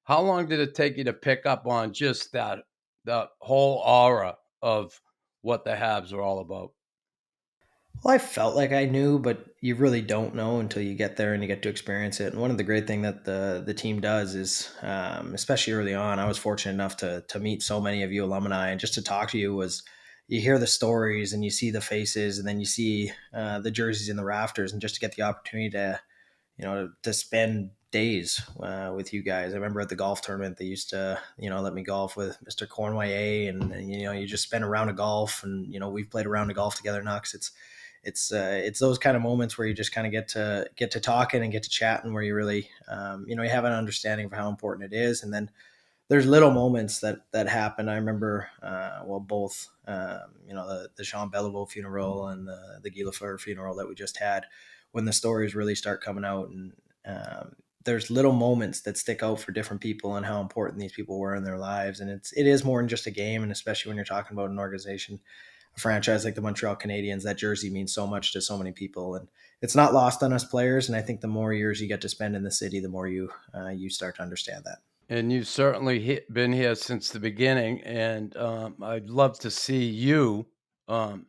How long did it take you to pick up on just that, the whole aura of what the Habs are all about? Well, I felt like I knew, but you really don't know until you get there and you get to experience it. And one of the great thing that the team does is, especially early on, I was fortunate enough to meet so many of you alumni, and just to talk to you was, you hear the stories and you see the faces, and then you see the jerseys in the rafters, and just to get the opportunity to to spend days with you guys. I remember at the golf tournament, they used to, let me golf with Mr. Cornway, and you just spend a round of golf, and we've played a round of golf together, Nux. It's those kind of moments where you just kind of get to talking and get to chatting, where you really, you have an understanding of how important it is. And then there's little moments that happen. I remember, both, the Sean Beliveau funeral and the Guy Lafleur funeral that we just had, when the stories really start coming out. And there's little moments that stick out for different people and how important these people were in their lives. And it is more than just a game. And especially when you're talking about an organization, a franchise like the Montreal Canadiens, that jersey means so much to so many people, and it's not lost on us players. And I think the more years you get to spend in the city, the more you start to understand that. And you've certainly been here since the beginning, and I'd love to see you um,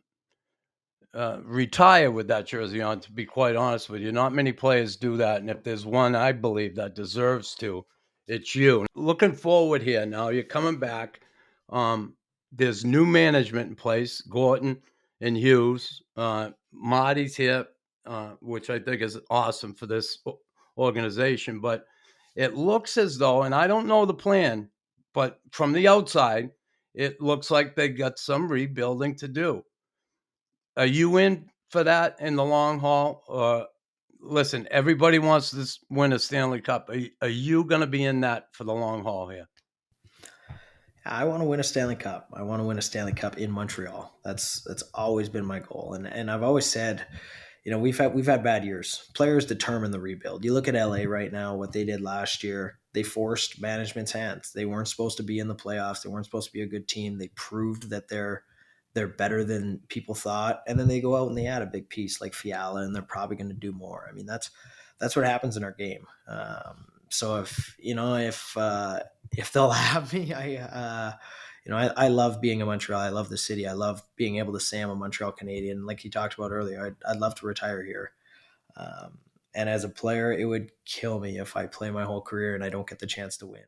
retire with that jersey on. To be quite honest with you, not many players do that, and if there's one I believe that deserves to, it's you. Looking forward here now, you're coming back. Um, there's new management in place, Gorton and Hughes. Marty's here, which I think is awesome for this organization. But it looks as though, and I don't know the plan, but from the outside, it looks like they got some rebuilding to do. Are you in for that in the long haul? Listen, everybody wants to win a Stanley Cup. Are you going to be in that for the long haul here? I want to win a Stanley Cup. I want to win a Stanley Cup in Montreal. That's always been my goal. And I've always said, we've had bad years. Players determine the rebuild. You look at LA right now, what they did last year. They forced management's hands. They weren't supposed to be in the playoffs. They weren't supposed to be a good team. They proved that they're better than people thought. And then they go out and they add a big piece like Fiala, and they're probably going to do more. I mean, that's what happens in our game. So if they'll have me, I love being in Montreal. I love the city. I love being able to say I'm a Montreal Canadian. Like you talked about earlier, I'd love to retire here. And as a player, it would kill me if I play my whole career and I don't get the chance to win.